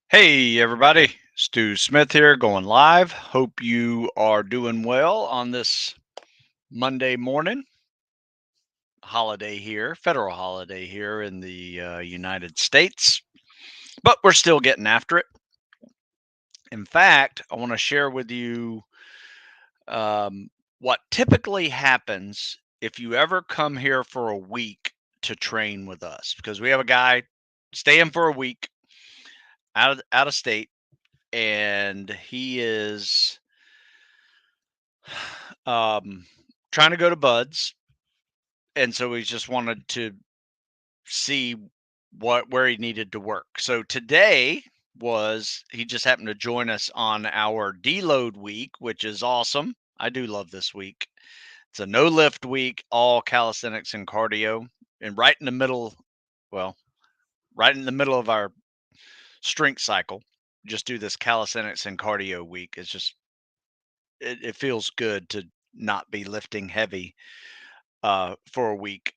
Hey, everybody. Stu Smith here, going live. Hope you are doing well on this Monday morning. Holiday here, federal holiday here in the United States, but we're still getting after it. In fact, I want to share with you um, what typically happens if you ever come here for a week to train with us, because we have a guy staying for a week out of state, and he is um, trying to go to Buds, and so he just wanted to see where he needed to work. So today was he just happened to join us on our deload week, which is awesome. I do love this week. It's a no lift week, all calisthenics and cardio, and right in the middle, well, right in the middle of our strength cycle. Just do this calisthenics and cardio week. It's just it feels good to not be lifting heavy for a week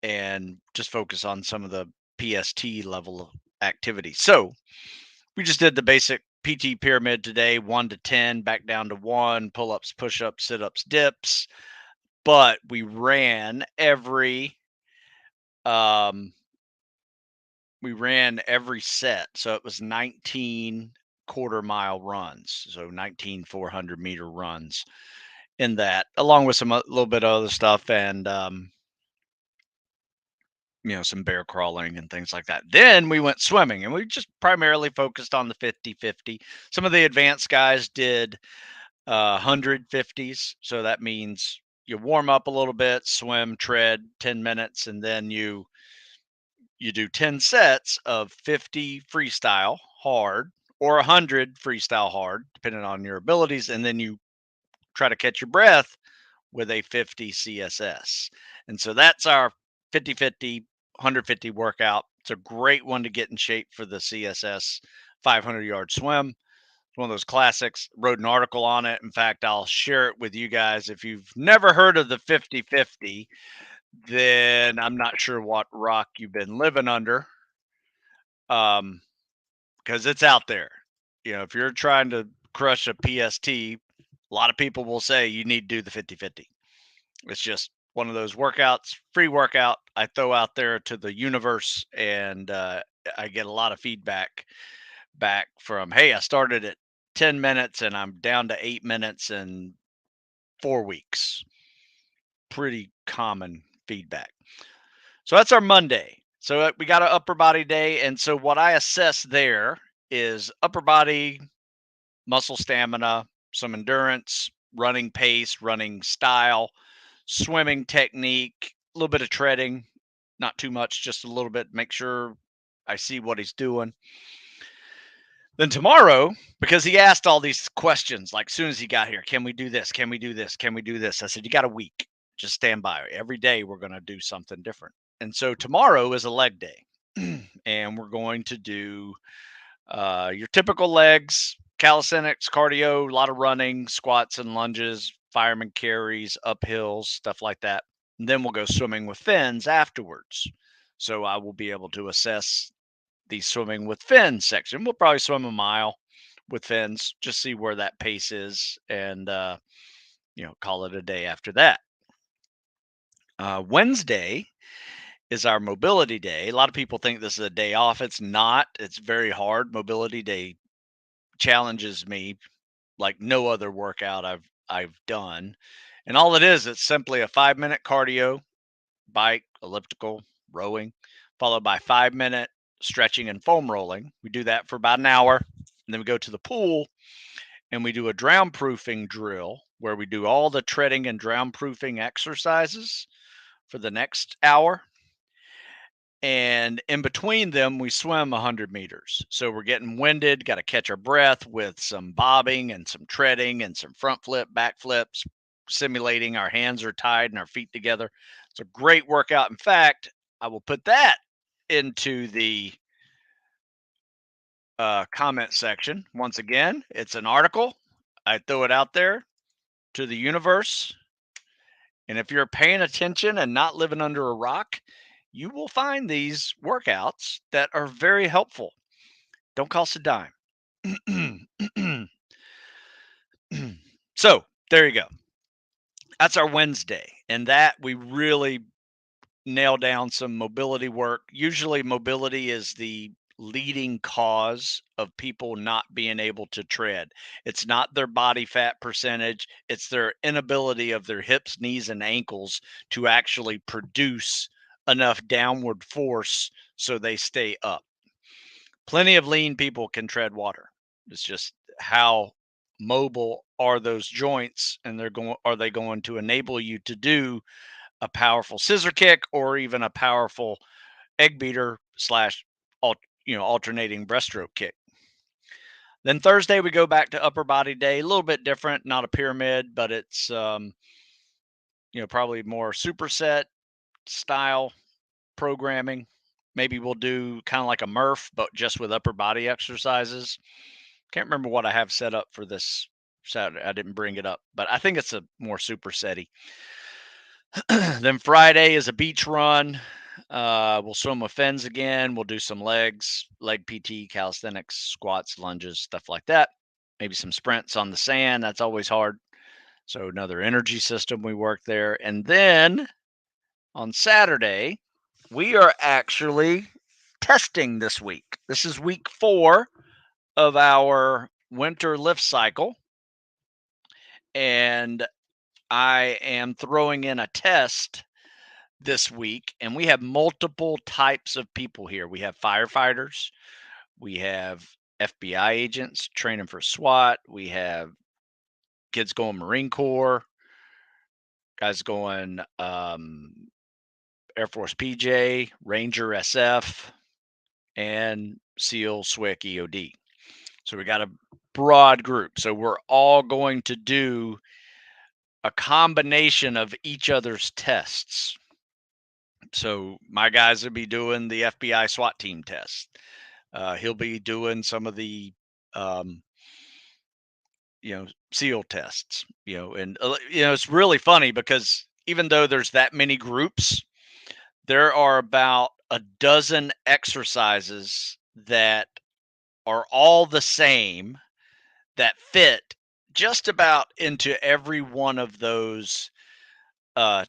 and just focus on some of the PST level activity. So we just did the basic PT pyramid today, 1 to 10, back down to 1, pull ups, push ups, sit ups, dips. But um, we ran every set. So it was 19 quarter-mile runs. So 19 400-meter runs in that, along with some little bit of other stuff, and some bear crawling and things like that. Then we went swimming, and we just primarily focused on the 50-50. Some of the advanced guys did 150s. So that means you warm up a little bit, swim, tread 10 minutes, and then you do 10 sets of 50 freestyle hard or 100 freestyle hard, depending on your abilities. And then you try to catch your breath with a 50 CSS. And so that's our 50-50, 150 workout. It's a great one to get in shape for the CSS 500-yard swim. It's one of those classics. Wrote an article on it. In fact, I'll share it with you guys. If you've never heard of the 50-50, then I'm not sure what rock you've been living under, because it's out there. If you're trying to crush a PST, a lot of people will say you need to do the 50-50. It's just one of those workouts, free workout I throw out there to the universe, and I get a lot of feedback back from, hey, I started at 10 minutes and I'm down to 8 minutes in 4 weeks. Pretty common feedback. So that's our Monday. So we got an upper body day. And so what I assess there is upper body, muscle stamina, some endurance, running pace, running style, swimming technique, a little bit of treading, not too much, just a little bit, make sure I see what he's doing. Then tomorrow, because he asked all these questions, like as soon as he got here, can we do this? Can we do this? Can we do this? I said, you got a week. Just stand by. Every day we're going to do something different. And so tomorrow is a leg day. And we're going to do your typical legs, calisthenics, cardio, a lot of running, squats and lunges, fireman carries, uphills, stuff like that. And then we'll go swimming with fins afterwards. So I will be able to assess the swimming with fins section. We'll probably swim a mile with fins, just see where that pace is, and call it a day after that. Wednesday is our mobility day. A lot of people think this is a day off. It's not. It's very hard. Mobility day challenges me like no other workout I've done. And all it is, it's simply a 5-minute cardio, bike, elliptical, rowing, followed by 5-minute stretching and foam rolling. We do that for about an hour. And then we go to the pool and we do a drown proofing drill where we do all the treading and drown proofing exercises for the next hour. And in between them, we swim 100 meters. So we're getting winded, got to catch our breath with some bobbing and some treading and some front flip, back flips, simulating our hands are tied and our feet together. It's a great workout. In fact, I will put that into the comment section. Once again, it's an article. I throw it out there to the universe. And if you're paying attention and not living under a rock, you will find these workouts that are very helpful. Don't cost a dime. So there you go. That's our Wednesday. And that we really nail down some mobility work. Usually, mobility is the leading cause of people not being able to tread. It's not their body fat percentage, it's their inability of their hips, knees, and ankles to actually produce enough downward force so they stay up. Plenty of lean people can tread water. It's just how mobile are those joints, and are they going to enable you to do a powerful scissor kick or even a powerful egg beater slash alternating breaststroke kick. Then Thursday we go back to upper body day, a little bit different, not a pyramid, but it's probably more superset style programming. Maybe we'll do kind of like a Murph, but just with upper body exercises. Can't remember what I have set up for this Saturday. I didn't bring it up, but I think it's a more supersetty. Then Friday is a beach run. We'll swim with fins again. We'll do some legs, leg PT, calisthenics, squats, lunges, stuff like that. Maybe some sprints on the sand. That's always hard. So another energy system we work there. And then on Saturday, we are actually testing this week. This is week 4 of our winter lift cycle. And I am throwing in a test this week, and we have multiple types of people here. We have firefighters, we have FBI agents training for SWAT, we have kids going Marine Corps, guys going Air Force PJ, Ranger SF, and SEAL SWIC EOD. So we got a broad group. So we're all going to do a combination of each other's tests. So my guys will be doing the FBI SWAT team test. He'll be doing some of the, um, SEAL tests. And it's really funny because even though there's that many groups, there are about a dozen exercises that are all the same that fit just about into every one of those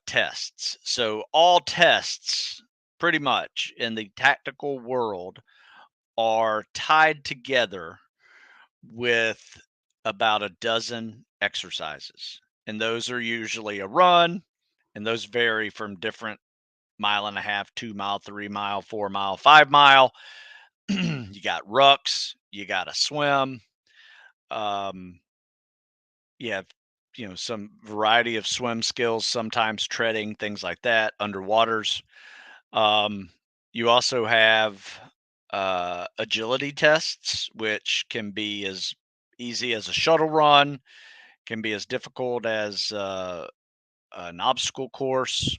tests. So all tests pretty much in the tactical world are tied together with about a dozen exercises. And those are usually a run, and those vary from different 1.5 mile, 2 mile, 3 mile, 4 mile, 5 mile. You got rucks, you got a swim. You have, some variety of swim skills, sometimes treading, things like that, underwaters. You also have agility tests, which can be as easy as a shuttle run, can be as difficult as an obstacle course.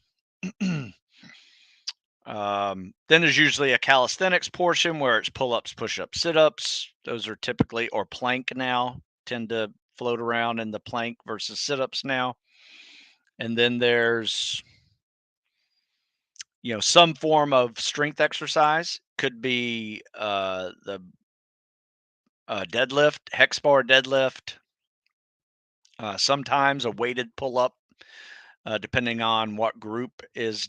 Then there's usually a calisthenics portion where it's pull ups, push ups, sit ups. Those are typically, or plank now, tend to float around in the plank versus sit ups now. And then there's, some form of strength exercise. Could be the deadlift, hex bar deadlift, sometimes a weighted pull up, depending on what group is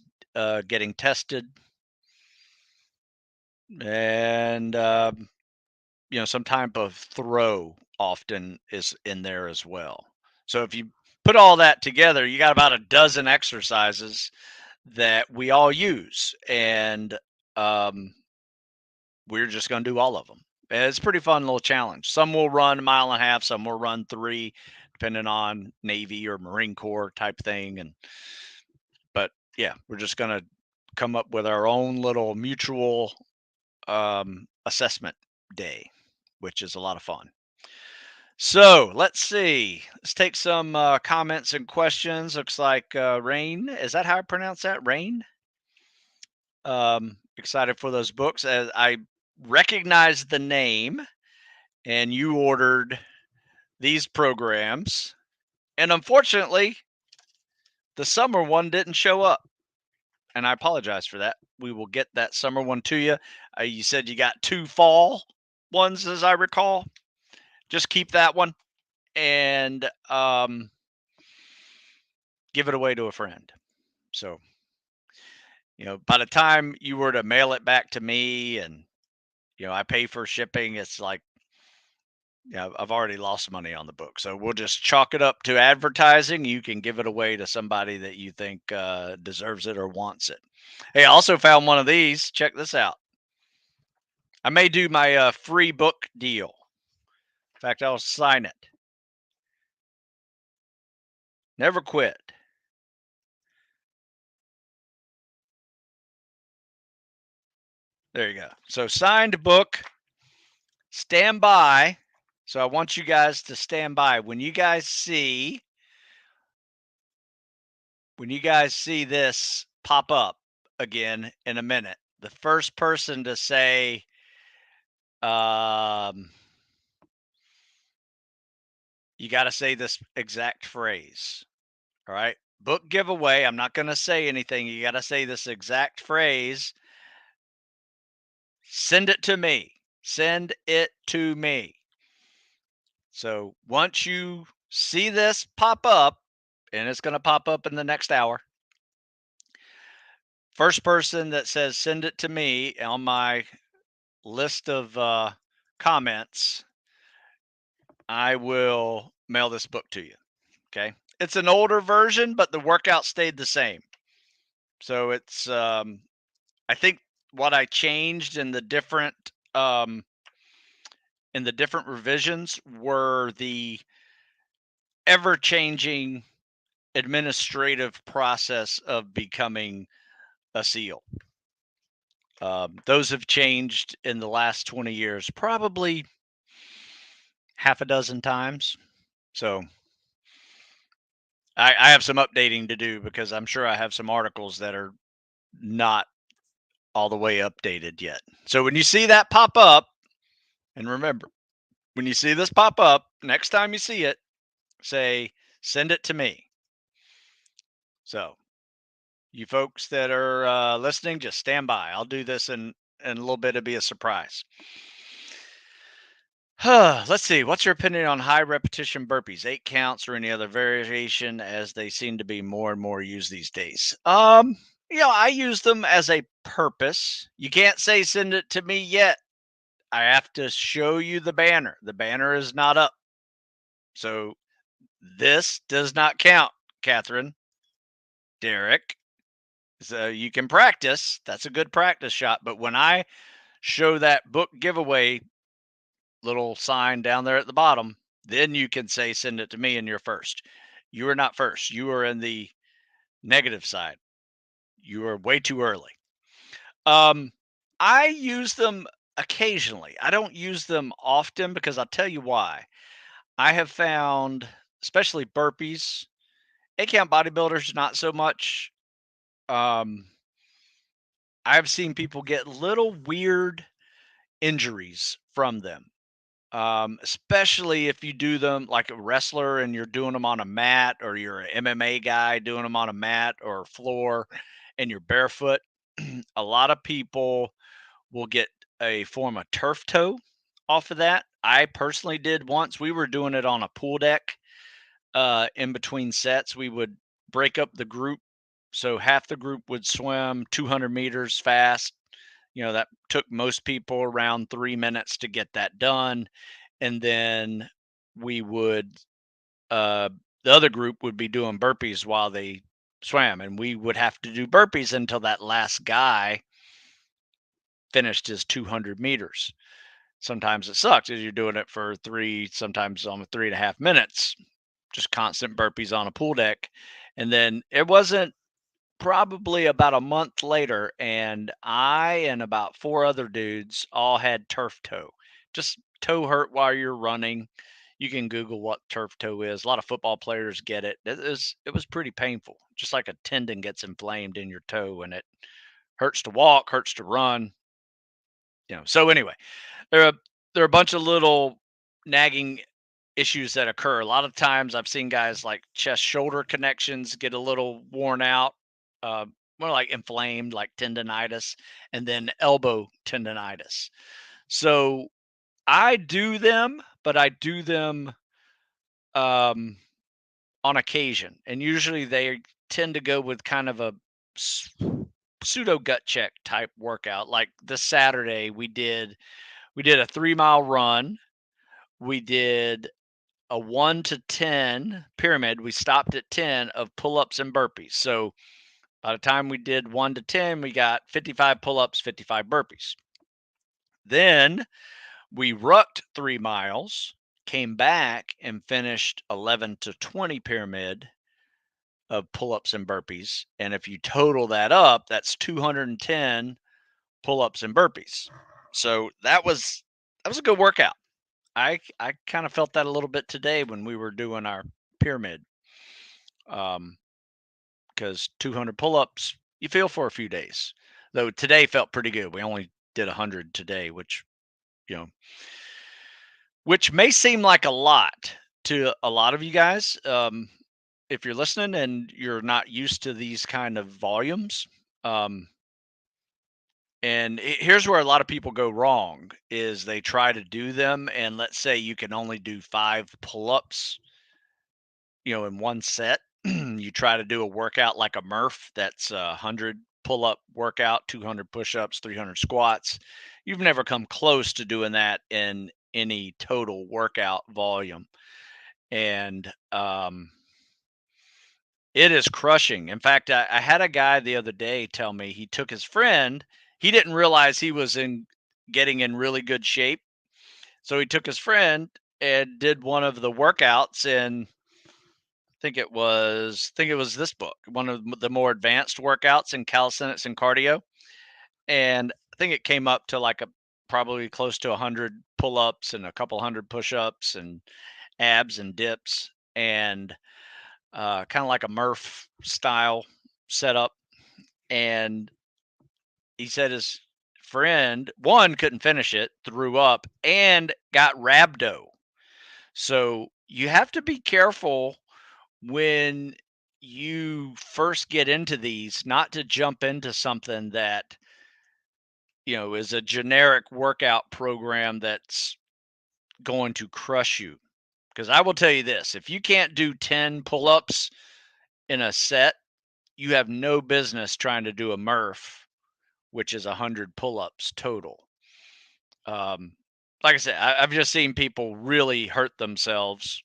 getting tested. And, some type of throw often is in there as well. So if you put all that together, you got about a dozen exercises that we all use. And we're just going to do all of them. It's a pretty fun little challenge. Some will run 1.5 miles, some will run 3, depending on Navy or Marine Corps type thing. But yeah, we're just going to come up with our own little mutual assessment day, which is a lot of fun. So let's see. Let's take some comments and questions. Looks like Rain. Is that how I pronounce that? Rain? Excited for those books. As I recognize the name, and you ordered these programs. And unfortunately, the summer one didn't show up. And I apologize for that. We will get that summer one to you. You said you got 2 fall ones as I recall. Just keep that one and give it away to a friend. So, by the time you were to mail it back to me and, I pay for shipping, it's like, yeah, I've already lost money on the book. So we'll just chalk it up to advertising. You can give it away to somebody that you think deserves it or wants it. Hey, I also found one of these. Check this out. I may do my free book deal. In fact, I'll sign it. Never quit. There you go. So signed book, stand by. So I want you guys to stand by when you guys see this pop up again in a minute. The first person to say um you got to say this exact phrase. All right. Book giveaway. I'm not going to say anything. You got to say this exact phrase. Send it to me. Send it to me. So once you see this pop up, and it's going to pop up in the next hour, first person that says send it to me on my list of comments, I will mail this book to you. Okay. It's an older version, but the workout stayed the same. So it's I think what I changed in the different revisions were the ever changing administrative process of becoming a SEAL. Those have changed in the last 20 years, probably half a dozen times. So I have some updating to do because I'm sure I have some articles that are not all the way updated yet. So when you see that pop up, and remember, when you see this pop up, next time you see it, say, send it to me. So you folks that are listening, just stand by. I'll do this in a little bit. It'll be a surprise. Let's see. What's your opinion on high repetition burpees, 8 counts, or any other variation, as they seem to be more and more used these days? I use them as a purpose. You can't say send it to me yet. I have to show you the banner. The banner is not up. So this does not count, Catherine, Derek. So you can practice. That's a good practice shot. But when I show that book giveaway little sign down there at the bottom, then you can say send it to me and you're first. You are not first. You are in the negative side. You are way too early. Um, I use them occasionally. I don't use them often because I'll tell you why. I have found, especially burpees, 8 count bodybuilders, not so much. Um, I've seen people get little weird injuries from them. Especially if you do them like a wrestler and you're doing them on a mat, or you're an MMA guy doing them on a mat or floor and you're barefoot. A lot of people will get a form of turf toe off of that. I personally did once. We were doing it on a pool deck. In between sets, we would break up the group. So half the group would swim 200 meters fast. That took most people around 3 minutes to get that done. And then we would, uh, the other group would be doing burpees while they swam. And we would have to do burpees until that last guy finished his 200 meters. Sometimes it sucks as you're doing it for sometimes almost 3.5 minutes, just constant burpees on a pool deck. And then it wasn't probably about a month later, and I and about four other dudes all had turf toe. Just toe hurt while you're running. You can Google what turf toe is. A lot of football players get it. It was pretty painful. Just like a tendon gets inflamed in your toe, and it hurts to walk, hurts to run. So anyway, there are there are a bunch of little nagging issues that occur. A lot of times I've seen guys like chest shoulder connections get a little worn out, uh, more like inflamed, like tendonitis, and then elbow tendonitis. So I do them, but I do them um, on occasion, and usually they tend to go with kind of a s- pseudo gut check type workout. Like this Saturday, we did a 3 mile run. We did a 1 to 10 pyramid. We stopped at 10 of pull ups and burpees. So by the time we did 1 to 10, we got 55 pull ups, 55 burpees. Then we rucked 3 miles, came back and finished 11 to 20 pyramid of pull ups and burpees. And if you total that up, that's 210 pull ups and burpees. So that was a good workout. I kind of felt that a little bit today when we were doing our pyramid. Because 200 pull-ups you feel for a few days. Though today felt pretty good. We only did 100 today, you know, which may seem like a lot to a lot of you guys. If you're listening and you're not used to these kind of volumes, um, and here's where a lot of people go wrong is they try to do them, and let's say you can only do 5 pull-ups, in one set. You try to do a workout like a Murph that's 100 pull up workout, 200 push ups, 300 squats. You've never come close to doing that in any total workout volume. And it is crushing. In fact, I had a guy the other day tell me he took his friend. He didn't realize he was getting in really good shape. So he took his friend and did one of the workouts in think it was this book, one of the more advanced workouts in calisthenics and cardio, and I think it came up to like a probably close to 100 pull-ups and a couple hundred push-ups and abs and dips, and kind of like a Murph style setup. And he said his friend one couldn't finish it, threw up, and got rhabdo. So you have to be careful when you first get into these, not to jump into something that, is a generic workout program that's going to crush you. Because I will tell you this, if you can't do 10 pull ups in a set, you have no business trying to do a Murph, which is 100 pull ups total. Um, like I said, I've just seen people really hurt themselves,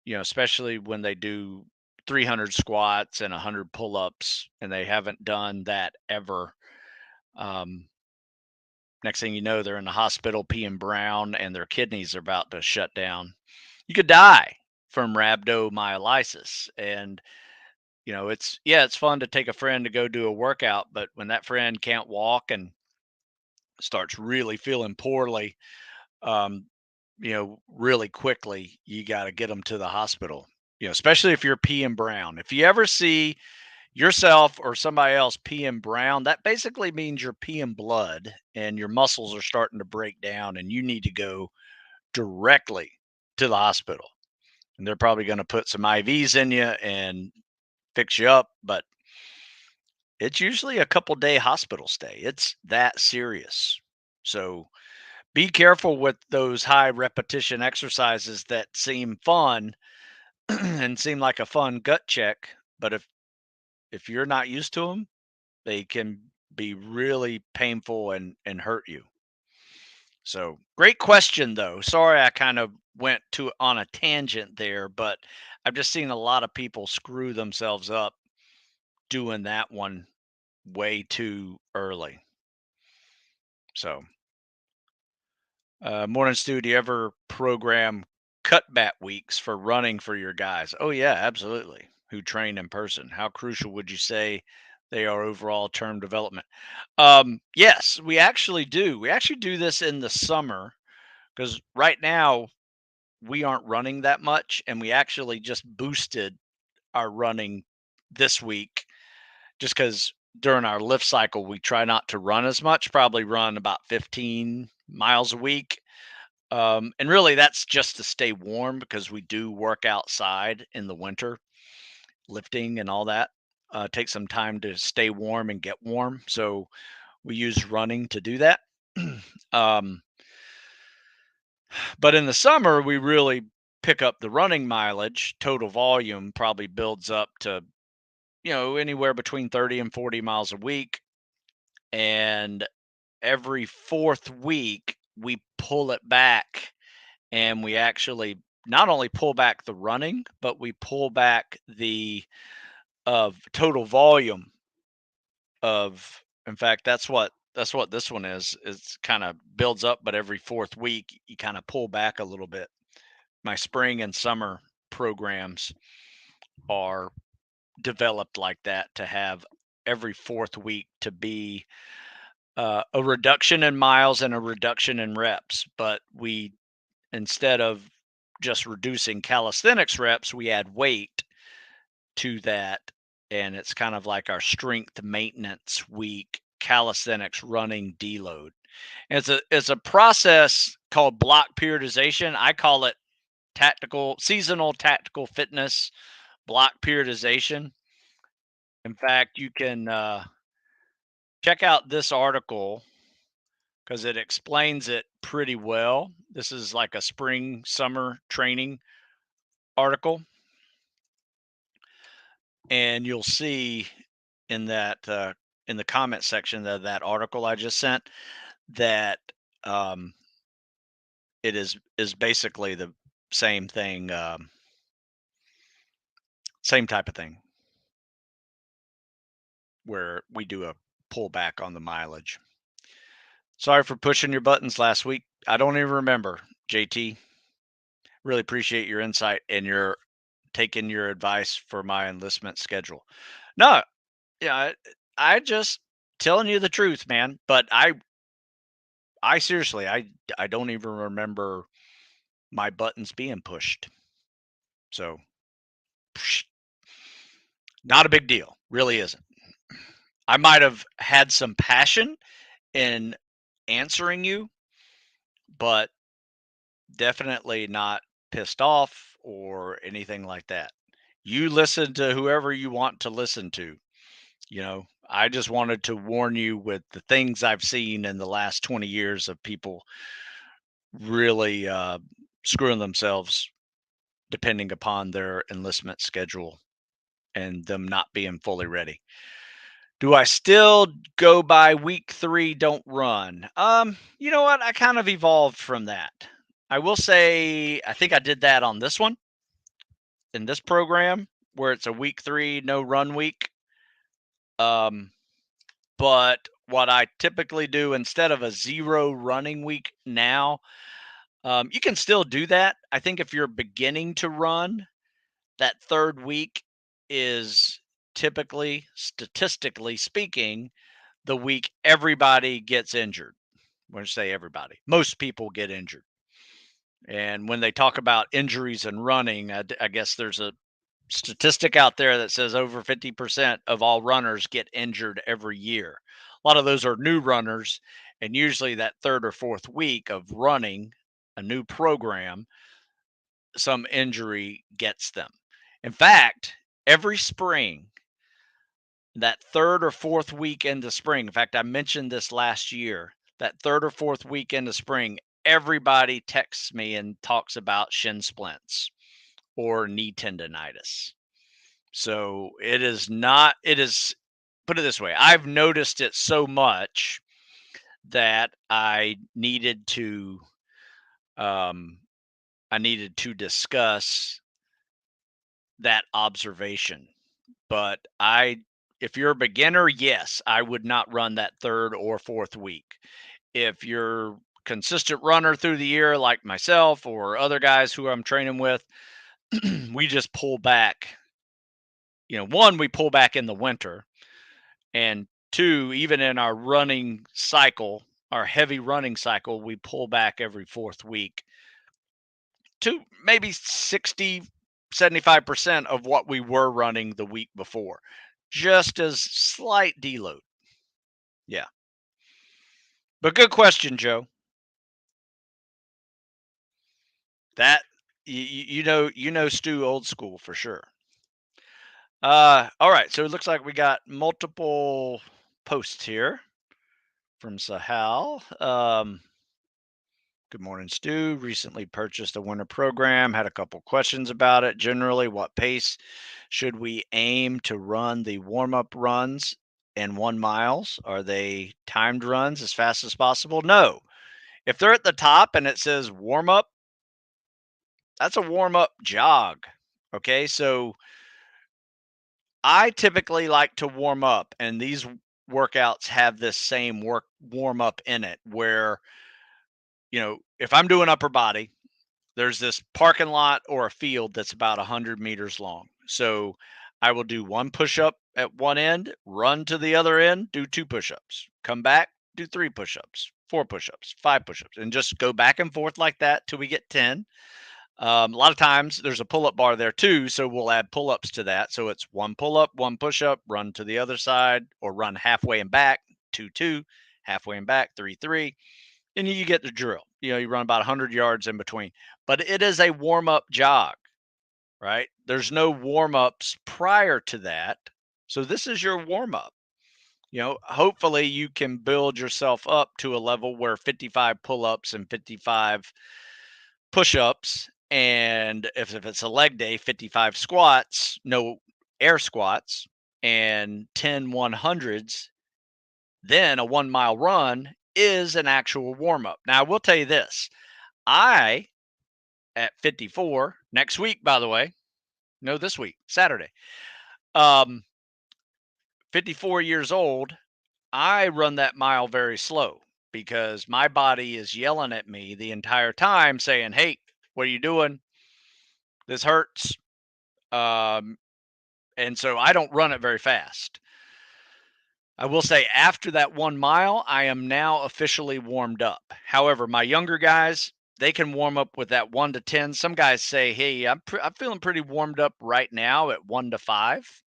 especially when they do 300 squats and 100 pull-ups and they haven't done that ever. Um, Next thing you know, they're in the hospital peeing brown and their kidneys are about to shut down. You could die from rhabdomyolysis. And, it's fun to take a friend to go do a workout, but when that friend can't walk and starts really feeling poorly, um, really quickly, you got to get them to the hospital. Especially if you're peeing brown. If you ever see yourself or somebody else peeing brown, that basically means you're peeing blood and your muscles are starting to break down, and you need to go directly to the hospital. And they're probably going to put some IVs in you and fix you up, but it's usually a couple day hospital stay. It's that serious. So be careful with those high repetition exercises that seem fun and seem like a fun gut check, but if you're not used to them, they can be really painful and hurt you. So, great question though. Sorry I kind of went to on a tangent there, but I've just seen a lot of people screw themselves up doing that one way too early. So, morning, Stu. Do you ever program cutback weeks for running for your guys? Oh, yeah, absolutely. Who train in person? How crucial would you say they are overall term development? Yes, we actually do. We actually do this in the summer because right now we aren't running that much, and we actually just boosted our running this week just because during our lift cycle we try not to run as much, probably run about 15 miles a week. And really, that's just to stay warm because we do work outside in the winter, lifting and all that. Take some time to stay warm and get warm. So we use running to do that. um, But in the summer, we really pick up the running mileage. Total volume probably builds up to, anywhere between 30 and 40 miles a week. And every fourth week, we pull it back and we actually not only pull back the running, but we pull back the of total volume of in fact that's what this one is. It's kind of builds up, but every fourth week you kind of pull back a little bit. My spring and summer programs are developed like that to have every fourth week to be a reduction in miles and a reduction in reps. But we, instead of just reducing calisthenics reps, we add weight to that. And it's kind of like our strength maintenance week, calisthenics running deload. It's a process called block periodization. I call it seasonal tactical fitness block periodization. In fact, you can check out this article because it explains it pretty well. This is like a spring summer training article, and you'll see in that in the comment section of that article I just sent that um, it is basically the same thing, same type of thing where we do a pullback on the mileage. Sorry for pushing your buttons last week. I don't even remember, JT. Really appreciate your insight and your taking your advice for my enlistment schedule. No, yeah, I just telling you the truth, man. But I seriously, I don't even remember my buttons being pushed. So, psh, not a big deal. Really isn't. I might have had some passion in answering you, but definitely not pissed off or anything like that. You listen to whoever you want to listen to. I just wanted to warn you with the things I've seen in the last 20 years of people really screwing themselves depending upon their enlistment schedule and them not being fully ready. Do I still go by week 3, don't run? You know what? I kind of evolved from that. I will say I think I did that on this one in this program where it's a week 3 no run week. Um but what I typically do instead of a 0 running week now, you can still do that. I think if you're beginning to run, that third week is typically, statistically speaking, the week everybody gets injured. When I say everybody, most people get injured. And when they talk about injuries and running, I guess there's a statistic out there that says over 50% of all runners get injured every year. A lot of those are new runners. And usually that third or fourth week of running a new program, some injury gets them. In fact, every spring, that third or fourth week into spring, in fact, I mentioned this last year, that third or fourth week into spring, everybody texts me and talks about shin splints or knee tendonitis. So it is, put it this way, I've noticed it so much that um, I needed to discuss that observation. But if you're a beginner, yes, I would not run that third or fourth week. If you're consistent runner through the year, like myself or other guys who I'm training with, we just pull back. One, we pull back in the winter, and two, even in our running cycle, our heavy running cycle, we pull back every fourth week to maybe 60, 75% of what we were running the week before, just as slight deload. Yeah. But good question, Joe. That you know Stu old school for sure. All right, so it looks like we got multiple posts here from Sahal. Good morning, Stu. Recently purchased a winter program. Had a couple questions about it. Generally, what pace should we aim to run the warm up runs in 1 miles? Are they timed runs as fast as possible? No. If they're at the top and it says warm up, that's a warm up jog. Okay. So I typically like to warm up, and these workouts have this same warm up in it where, if I'm doing upper body, there's this parking lot or a field that's about 100 meters long. So I will do one push up at one end, run to the other end, do two push ups, come back, do three push ups, four push ups, five push ups, and just go back and forth like that till we get 10. A lot of times there's a pull up bar there too. So we'll add pull ups to that. So it's one pull up, one push up, run to the other side, or run halfway and back, 2, 2, halfway and back, 3, 3, and you get the drill. You run about 100 yards in between, but it is a warm up jog, right? There's no warm ups prior to that. So this is your warm up. Hopefully you can build yourself up to a level where 55 pull ups and 55 push ups. And if it's a leg day, 55 squats, no air squats, and 10 100s, then a 1 mile run is an actual warm up. Now, I will tell you this. I, at 54, next week, by the way, no, this week, Saturday, um, 54 years old, I run that mile very slow because my body is yelling at me the entire time saying, "Hey, what are you doing? This hurts." Um, and so I don't run it very fast. I will say after that 1 mile, I am now officially warmed up. However, my younger guys, they can warm up with that 1 to 10. Some guys say, "Hey, I'm feeling pretty warmed up right now at 1 to 5,"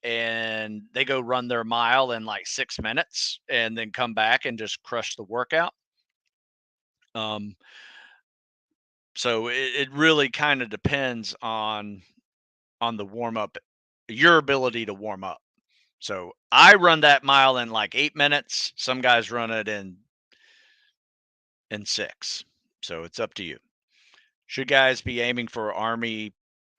and they go run their mile in like 6 minutes and then come back and just crush the workout. Um, so it really kind of depends on the warm up, your ability to warm up. So I run that mile in like 8 minutes. Some guys run it in six. So it's up to you. Should guys be aiming for Army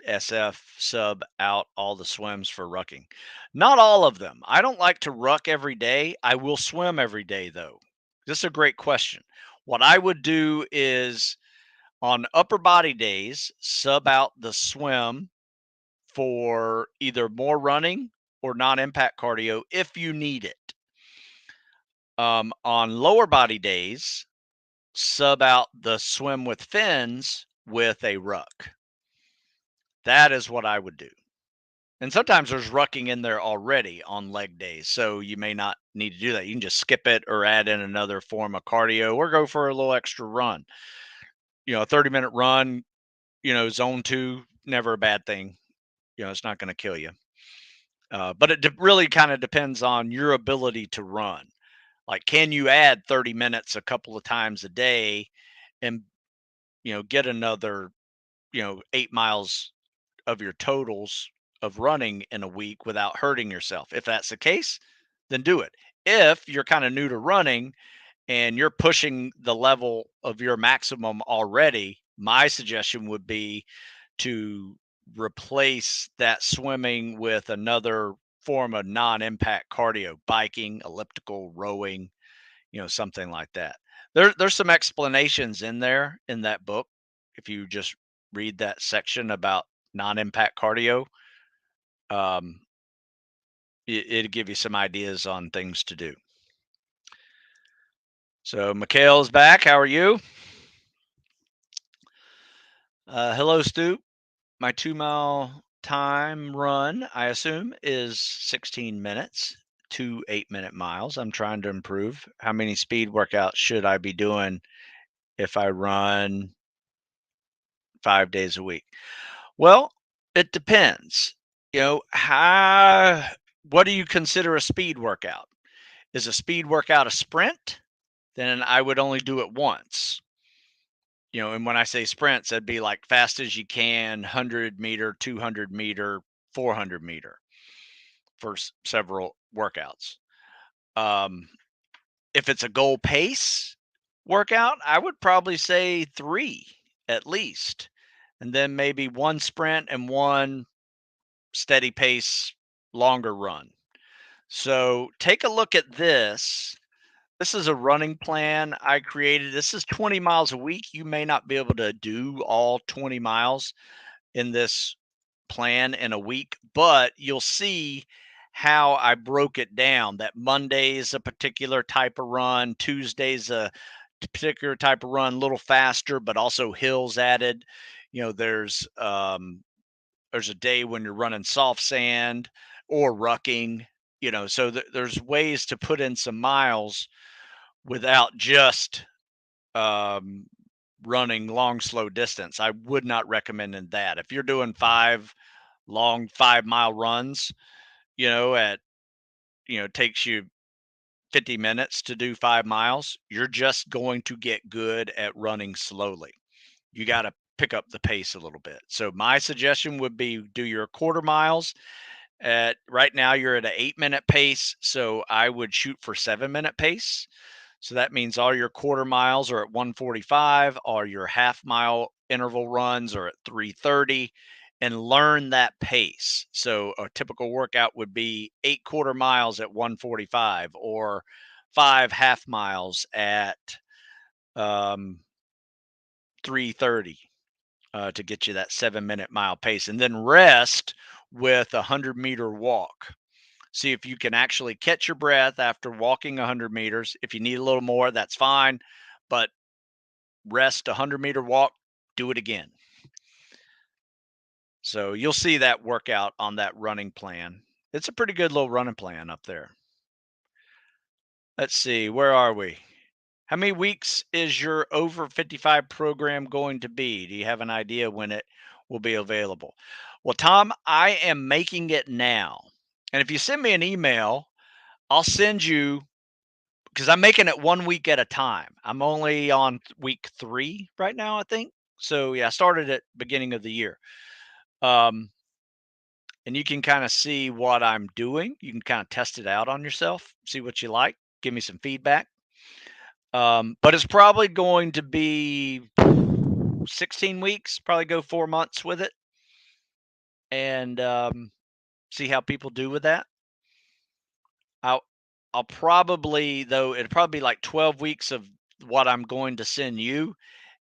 SF sub out all the swims for rucking? Not all of them. I don't like to ruck every day. I will swim every day though. This is a great question. What I would do is on upper body days, sub out the swim for either more running or non-impact cardio if you need it. On lower body days, sub out the swim with fins with a ruck. That is what I would do. And sometimes there's rucking in there already on leg days. So you may not need to do that. You can just skip it or add in another form of cardio or go for a little extra run. A 30-minute run, zone two, never a bad thing. It's not going to kill you. But it really kind of depends on your ability to run. Like, can you add 30 minutes a couple of times a day and, get another, 8 miles of your totals of running in a week without hurting yourself? If that's the case, then do it. If you're kind of new to running and you're pushing the level of your maximum already, my suggestion would be to replace that swimming with another form of non-impact cardio, biking, elliptical, rowing, something like that. There's some explanations in there in that book. If you just read that section about non-impact cardio, um, it'll give you some ideas on things to do. So Mikhail's back. How are you? Hello, Stu. My 2 mile time run, I assume, is 16 minutes, 2 8-minute miles. I'm trying to improve. How many speed workouts should I be doing if I run 5 days a week? Well, it depends. What do you consider a speed workout? Is a speed workout a sprint? Then I would only do it once. And when I say sprints, that'd be like fast as you can, 100-meter, 200-meter, 400-meter for several workouts. Um, if it's a goal pace, workout, I would probably say 3 at least, and then maybe 1 sprint and 1 steady pace longer run. So, take a look at this. This is a running plan I created. This is 20 miles a week. You may not be able to do all 20 miles in this plan in a week, but you'll see how I broke it down. That Monday is a particular type of run, Tuesday's a particular type of run, a little faster, but also hills added. You know, there's a day when you're running soft sand or rucking. You know, so there's ways to put in some miles without just um, running long, slow distance. I would not recommend that. If you're doing 5 mile runs, at, takes you 50 minutes to do 5 miles, you're just going to get good at running slowly. You got to pick up the pace a little bit. So my suggestion would be do your quarter miles at right now you're at an 8-minute pace. So I would shoot for 7-minute pace. So that means all your quarter miles are at 145, all your half mile interval runs are at 330, and learn that pace. So a typical workout would be 8 quarter miles at 145 or 5 half miles at um, 330 to get you that 7-minute mile pace. And then rest with a 100-meter walk. See if you can actually catch your breath after walking 100 meters. If you need a little more, that's fine. But rest, 100-meter walk, do it again. So you'll see that workout on that running plan. It's a pretty good little running plan up there. Let's see, where are we? How many weeks is your over 55 program going to be? Do you have an idea when it will be available? Well, Tom, I am making it now. And if you send me an email, I'll send you because I'm making it 1 week at a time. I'm only on week 3 right now, I think. So yeah, I started at beginning of the year. Um, and you can kind of see what I'm doing. You can kind of test it out on yourself, see what you like, give me some feedback. But it's probably going to be 16 weeks, probably go 4 months with it and see how people do with that. I'll, I'll probably, though, it'll probably be like 12 weeks of what I'm going to send you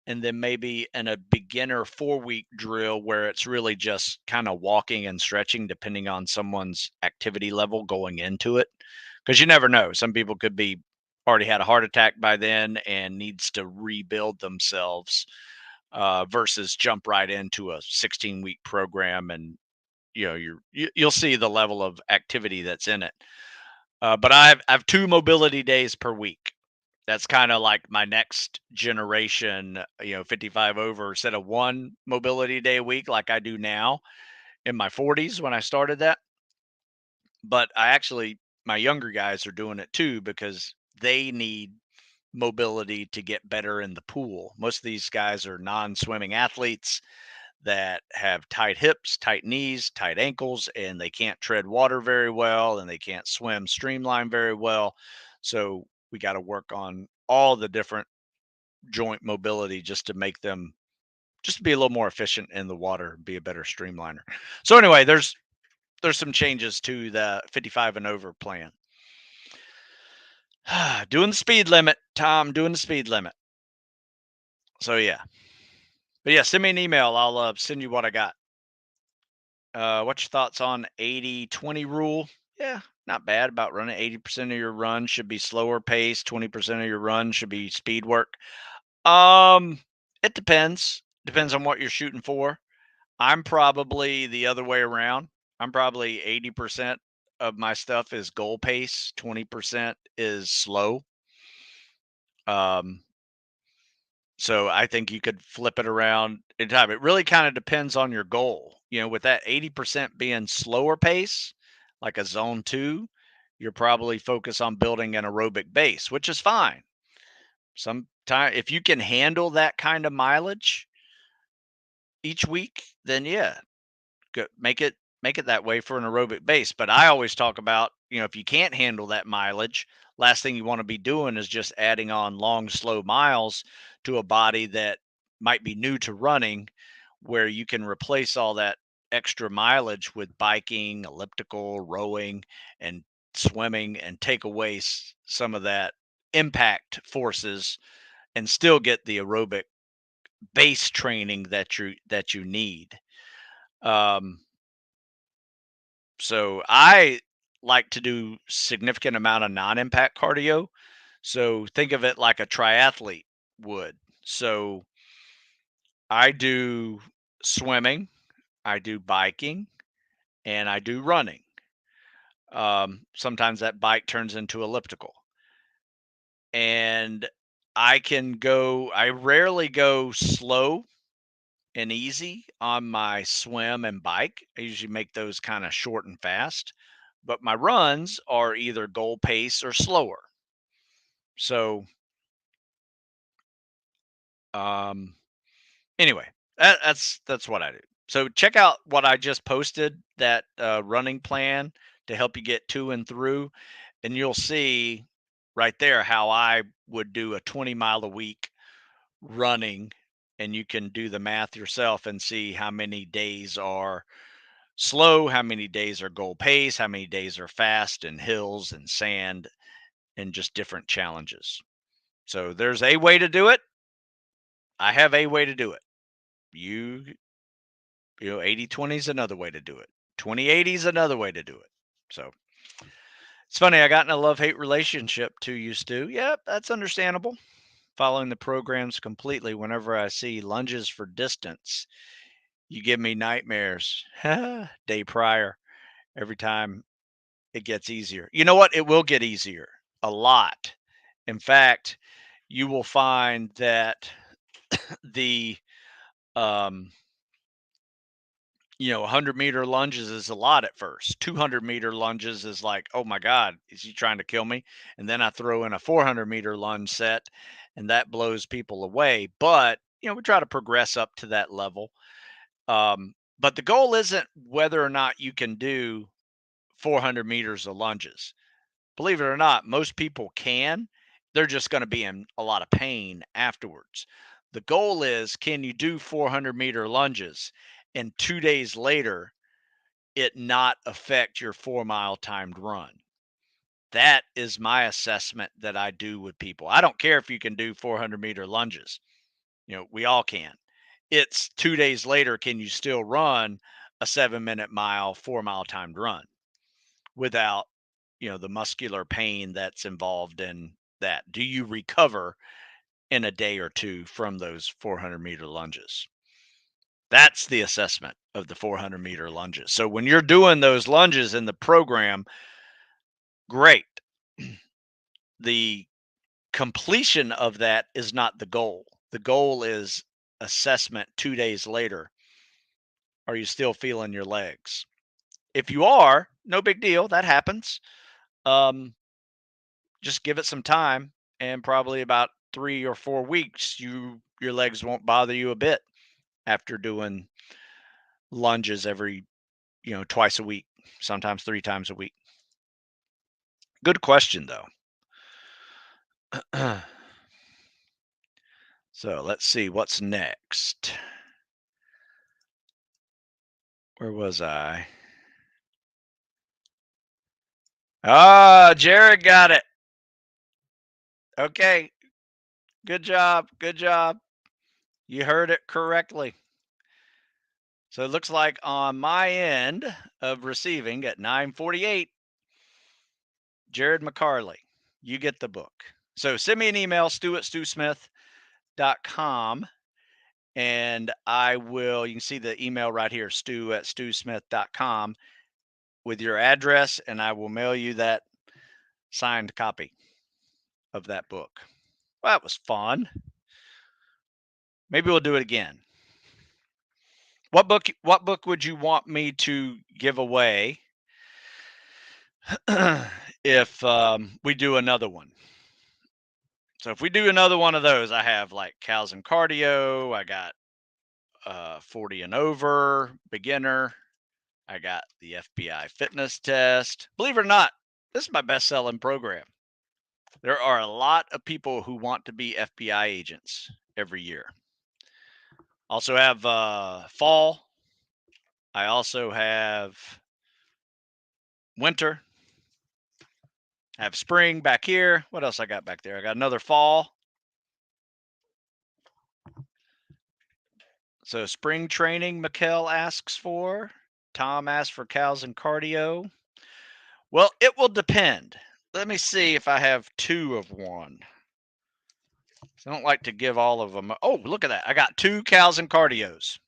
and then maybe in a beginner 4-week drill where it's really just kind of walking and stretching depending on someone's activity level going into it because you never know, some people could be already had a heart attack by then and needs to rebuild themselves versus jump right into a 16-week program and you'll see the level of activity that's in it. But I have 2 mobility days per week. That's kind of like my next generation, 55 over, instead of 1 mobility day a week like I do now in my 40s when I started that. But my younger guys are doing it too because they need mobility to get better in the pool. Most of these guys are non swimming athletes that have tight hips, tight knees, tight ankles, and they can't tread water very well and they can't swim streamline very well. So we got to work on all the different joint mobility just to make them just to be a little more efficient in the water, be a better streamliner. So anyway, there's some changes to the 55 and over plan. Doing the speed limit, Tom, doing the speed limit. So yeah. But yeah, send me an email. I'll send you what I got. What's your thoughts on 80-20 rule? Yeah, not bad. About running 80% of your run should be slower pace, 20% of your run should be speed work. Um, it depends. Depends on what you're shooting for. I'm probably the other way around. I'm probably 80% of my stuff is goal pace, 20% is slow. Um, so I think you could flip it around in time. It really kind of depends on your goal. With that 80% being slower pace, like a zone 2, you're probably focused on building an aerobic base, which is fine. Sometime if you can handle that kind of mileage each week, then yeah, make it make it that way for an aerobic base. But I always talk about, if you can't handle that mileage, last thing you want to be doing is just adding on long, slow miles to a body that might be new to running, where you can replace all that extra mileage with biking, elliptical, rowing, and swimming, and take away some of that impact forces and still get the aerobic base training that you need. Um, so I like to do significant amount of non-impact cardio. So think of it like a triathlete would. So I do swimming, I do biking, and I do running. Sometimes that bike turns into elliptical. And I rarely go slow and easy on my swim and bike. I usually make those kind of short and fast, but my runs are either goal pace or slower. So, um, anyway, that's what I do. So check out what I just posted, that running plan to help you get to and through, and you'll see right there how I would do a 20-mile a week running, and you can do the math yourself and see how many days are slow, how many days are goal pace, how many days are fast and hills and sand and just different challenges. So there's a way to do it. I have a way to do it. You, 80/20 is another way to do it. 20/80 is another way to do it. So it's funny. I got in a love hate relationship to you, Stu. Yep, that's understandable. Following the programs completely. Whenever I see lunges for distance, you give me nightmares. Day prior, every time it gets easier. You know what? It will get easier a lot. In fact, you will find that the um 100-meter lunges is a lot at first. 200-meter lunges is like, oh my God, is he trying to kill me? And then I throw in a 400-meter lunge set, and that blows people away. But we try to progress up to that level. But the goal isn't whether or not you can do 400 meters of lunges. Believe it or not, most people can. They're just going to be in a lot of pain afterwards. The goal is, can you do 400-meter lunges and 2 days later it not affect your 4-mile timed run? That is my assessment that I do with people. I don't care if you can do 400-meter lunges. We all can. It's 2 days later, can you still run a 7-minute mile, 4-mile timed run without the muscular pain that's involved in that? Do you recover in a day or two from those 400-meter lunges? That's the assessment of the 400-meter lunges. So when you're doing those lunges in the program, great. The completion of that is not the goal. The goal is assessment 2 days later. Are you still feeling your legs? If you are, no big deal. That happens. Um, just give it some time, and probably about 3 or 4 weeks, your legs won't bother you a bit after doing lunges every twice a week, sometimes 3 times a week. Good question though. So let's see what's next. Where was I? Jared got it. Okay, good job, good job. You heard it correctly. So it looks like on my end of receiving at 9:48, Jared McCarley, you get the book. So send me an email, stu@stewsmith.com, and you can see the email right here, stu@stewsmith.com, with your address, and I will mail you that signed copy of that book. Well, that was fun. Maybe we'll do it again. What book would you want me to give away if we do another one? So if we do another one of those, I have like Cows and Cardio. I got 40 and over, beginner. I got the FBI fitness test. Believe it or not, this is my best selling program. There are a lot of people who want to be FBI agents every year. Also have fall. I also have winter. I have spring back here. What else I got back there? I got another fall. So spring training, Mikkel asks for. Tom asks for cows and cardio. Well, it will depend. Let me see if I have two of one. I don't like to give all of them. Oh, look at that. I got two cows and cardios.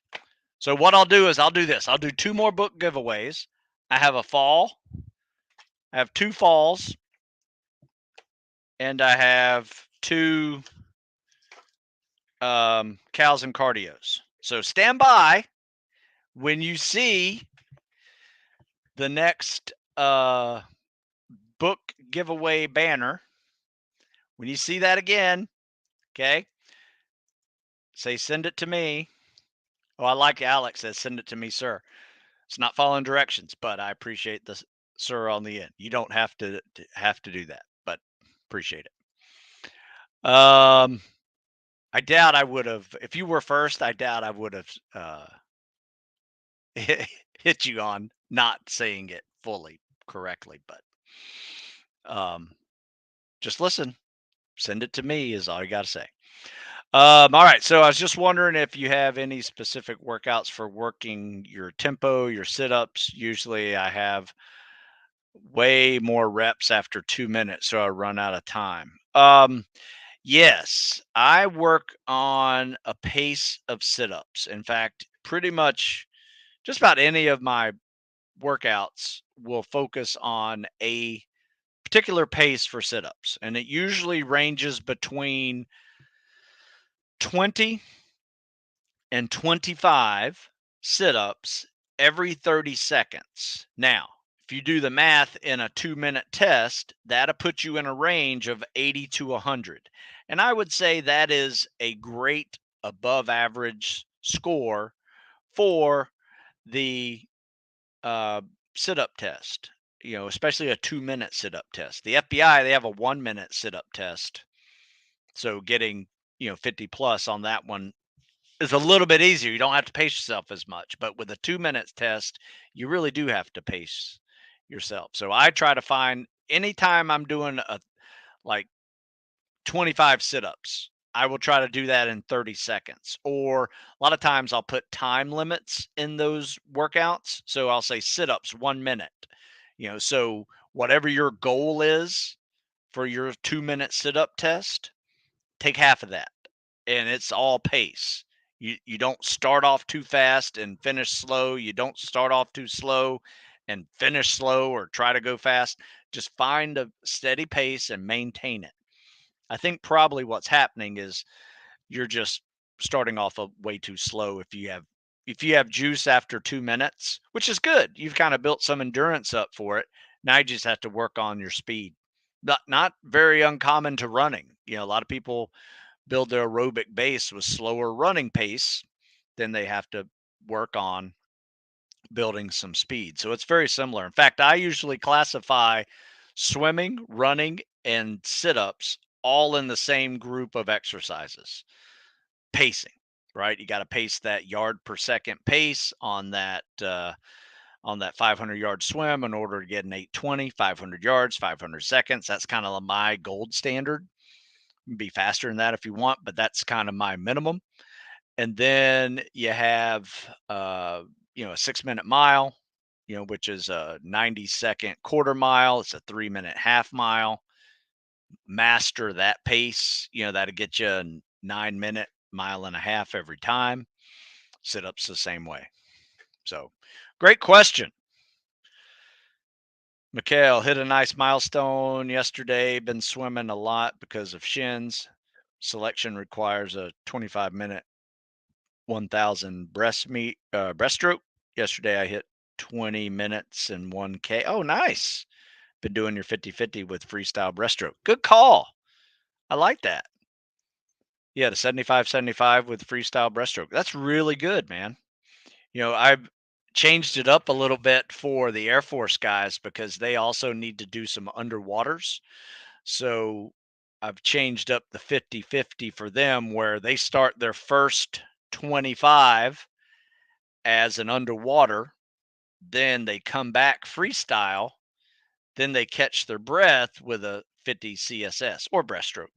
So what I'll do is I'll do this. I'll do two more book giveaways. I have a fall. I have two falls. And I have two cows and cardios. So stand by when you see the next book giveaway banner. When you see that again, okay, say send it to me. Oh, I like Alex says send it to me, sir. It's not following directions, but I appreciate the sir on the end. You don't have to do that, but appreciate it. I doubt I would have if you were first. I doubt I would have hit you on not saying it fully correctly, but just listen. Send it to me is all you got to say. All right. So I was just wondering if you have any specific workouts for working your tempo, your sit ups. Usually I have way more reps after 2 minutes, so I run out of time. Yes, I work on a pace of sit ups. In fact, pretty much just about any of my workouts will focus on a particular pace for sit ups. And it usually ranges between 20 and 25 sit ups every 30 seconds. Now, if you do the math in a 2 minute test, that'll put you in a range of 80 to 100. And I would say that is a great above average score for the uh, sit up test, especially a 2 minute sit up test. The FBI, they have a 1 minute sit up test. So getting, 50 plus on that one is a little bit easier. You don't have to pace yourself as much. But with a 2 minute test, you really do have to pace yourself. So I try to find anytime I'm doing like 25 sit-ups, I will try to do that in 30 seconds. Or a lot of times I'll put time limits in those workouts. So I'll say sit-ups 1 minute. So whatever your goal is for your 2 minute sit-up test, take half of that. And it's all pace. You don't start off too fast and finish slow. You don't start off too slow and finish slow or try to go fast. Just find a steady pace and maintain it. I think probably what's happening is you're just starting off a way too slow if you have juice after 2 minutes, which is good. You've kind of built some endurance up for it. Now you just have to work on your speed. Not very uncommon to running. A lot of people build their aerobic base with slower running pace, then they have to work on building some speed. So it's very similar. In fact, I usually classify swimming, running, and sit ups all in the same group of exercises. Pacing, right? You got to pace that yard per second pace on that 500-yard swim in order to get an 820, 500 yards, 500 seconds. That's kind of my gold standard. Be faster than that if you want, but that's kind of my minimum. And then you have a 6 minute mile, which is a 90-second quarter mile. It's a 3 minute half mile. Master that pace, that'll get you a 9 minute mile and a half every time. Sit ups the same way. So great question. Mikhail hit a nice milestone yesterday. Been swimming a lot because of shins. Selection requires a 25-minute 1,000 breaststroke. Yesterday I hit 20 minutes and 1K. Oh, nice. Been doing your 50-50 with freestyle breaststroke. Good call. I like that. Yeah, the 75-75 with freestyle breaststroke. That's really good, man. I've changed it up a little bit for the Air Force guys because they also need to do some underwaters. So I've changed up the 50-50 for them where they start their first 25 as an underwater, then they come back freestyle, then they catch their breath with a 50 CSS or breaststroke.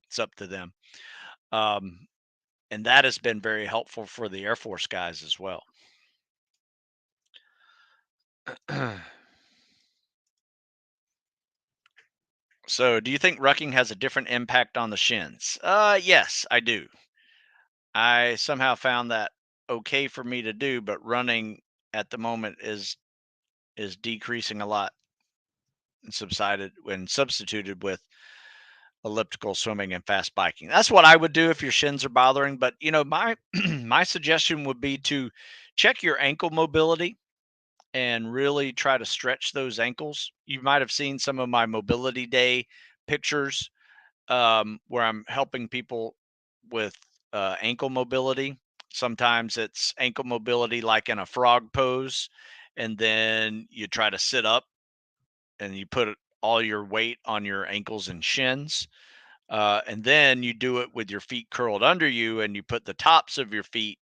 It's up to them. Um, and that has been very helpful for the Air Force guys as well. So, do you think rucking has a different impact on the shins? Yes, I do. I somehow found that okay for me to do, but running at the moment is decreasing a lot and subsided when substituted with elliptical swimming and fast biking. That's what I would do if your shins are bothering. But my my suggestion would be to check your ankle mobility and really try to stretch those ankles. You might have seen some of my mobility day pictures where I'm helping people with ankle mobility. Sometimes it's ankle mobility like in a frog pose, and then you try to sit up and you put all your weight on your ankles and shins. And then you do it with your feet curled under you, and you put the tops of your feet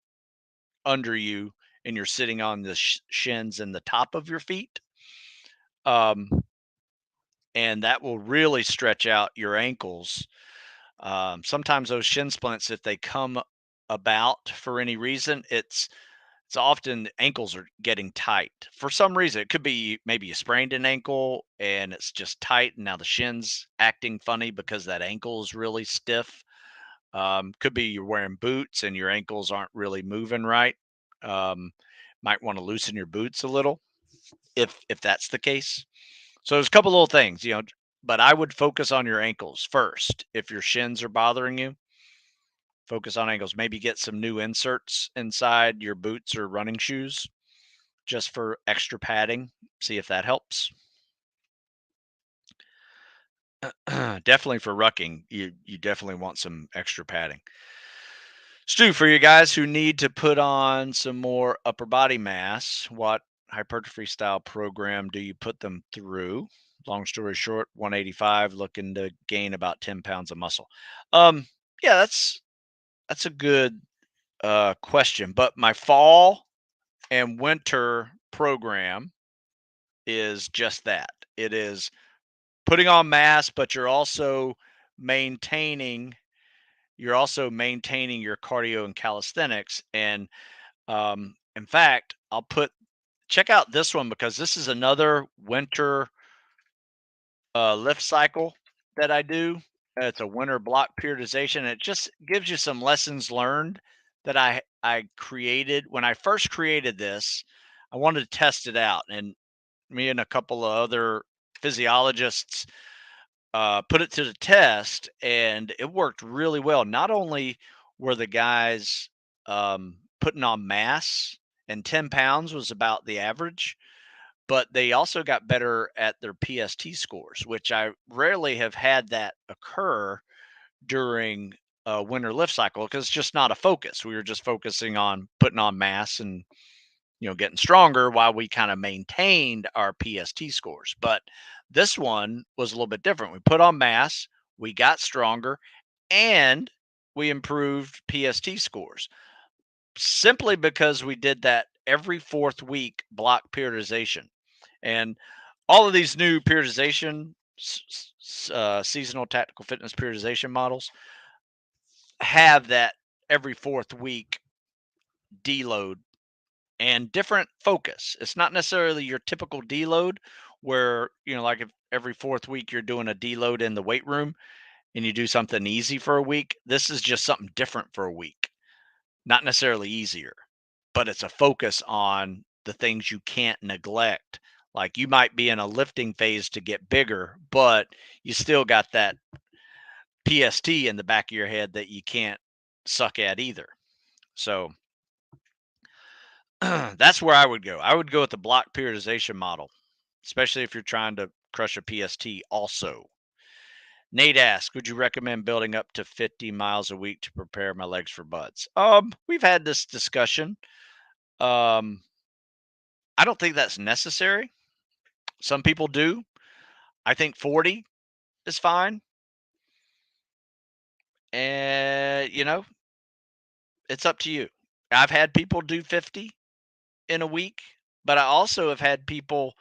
under you, and you're sitting on the shins and the top of your feet. Um, and that will really stretch out your ankles. Sometimes those shin splints, if they come about for any reason, it's often the ankles are getting tight for some reason. It could be maybe you sprained an ankle and it's just tight, and now the shin's acting funny because that ankle is really stiff. Could be you're wearing boots and your ankles aren't really moving right. Um, might want to loosen your boots a little if that's the case. So there's a couple little things, but I would focus on your ankles first. If your shins are bothering you, focus on ankles. Maybe get some new inserts inside your boots or running shoes just for extra padding. See if that helps. Definitely for rucking, you definitely want some extra padding. Stu, for you guys who need to put on some more upper body mass, what hypertrophy style program do you put them through? Long story short, 185, looking to gain about 10 pounds of muscle. Um, yeah, that's a good question. But my fall and winter program is just that. It is putting on mass, but you're also maintaining your cardio and calisthenics. And in fact, I'll put check out this one because this is another winter lift cycle that I do. It's a winter block periodization. It just gives you some lessons learned that I created when I first created this. I wanted to test it out, and me and a couple of other physiologists put it to the test, and it worked really well. Not only were the guys putting on mass, and 10 pounds was about the average, but they also got better at their PST scores, which I rarely have had that occur during a winter lift cycle because it's just not a focus. We were just focusing on putting on mass and getting stronger while we kind of maintained our PST scores. But this one was a little bit different. We put on mass, we got stronger, and we improved PST scores simply because we did that every fourth week block periodization. And all of these new periodization, seasonal tactical fitness periodization models have that every fourth week deload and different focus. It's not necessarily your typical deload where, like if every fourth week you're doing a deload in the weight room and you do something easy for a week. This is just something different for a week. Not necessarily easier, but it's a focus on the things you can't neglect. Like you might be in a lifting phase to get bigger, but you still got that PST in the back of your head that you can't suck at either. So that's where I would go. I would go with the block periodization model, especially if you're trying to crush a PST also. Nate asks, would you recommend building up to 50 miles a week to prepare my legs for buds? We've had this discussion. Um, I don't think that's necessary. Some people do. I think 40 is fine. And, it's up to you. I've had people do 50 in a week, but I also have had people,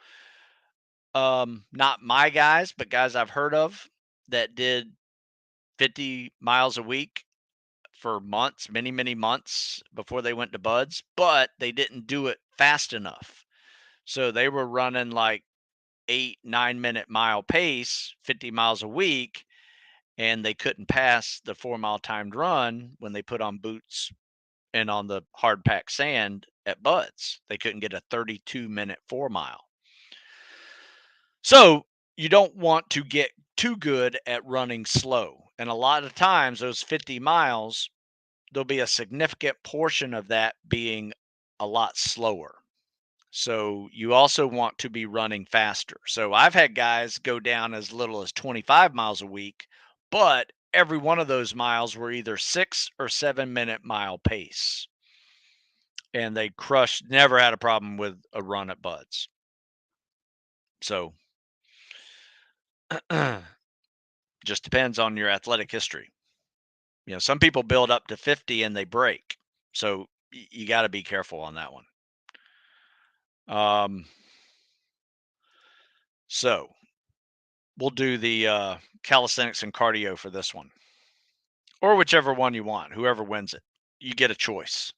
not my guys, but guys I've heard of that did 50 miles a week for months, many, many months before they went to buds, but they didn't do it fast enough. So they were running like 8, 9 minute mile pace, 50 miles a week, and they couldn't pass the 4 mile timed run when they put on boots and on the hard packed sand at buds. They couldn't get a 32-minute 4 mile. So you don't want to get too good at running slow. And a lot of times, those 50 miles, there'll be a significant portion of that being a lot slower. So you also want to be running faster. So I've had guys go down as little as 25 miles a week, but every one of those miles were either 6 or 7 minute mile pace. And they crushed, never had a problem with a run at buds. So just depends on your athletic history. Some people build up to 50 and they break. So you got to be careful on that one. Um, so we'll do the calisthenics and cardio for this one, or whichever one you want. Whoever wins it, you get a choice.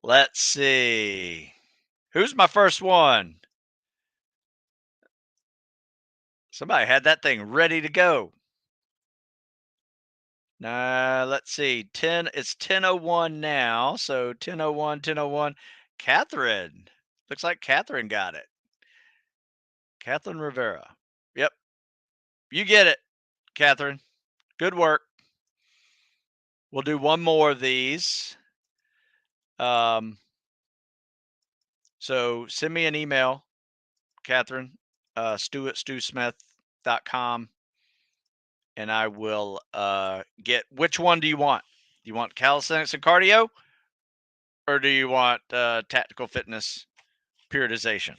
Let's see. Who's my first one? Somebody had that thing ready to go. Let's see. 10, it's 10:01 now. So 10:01, 10:01. Catherine. Looks like Catherine got it. Catherine Rivera. Yep. You get it, Catherine. Good work. We'll do one more of these. So send me an email, Catherine, stu@stewsmith.com, and I will get, which one do you want? Do you want calisthenics and cardio, or do you want tactical fitness periodization?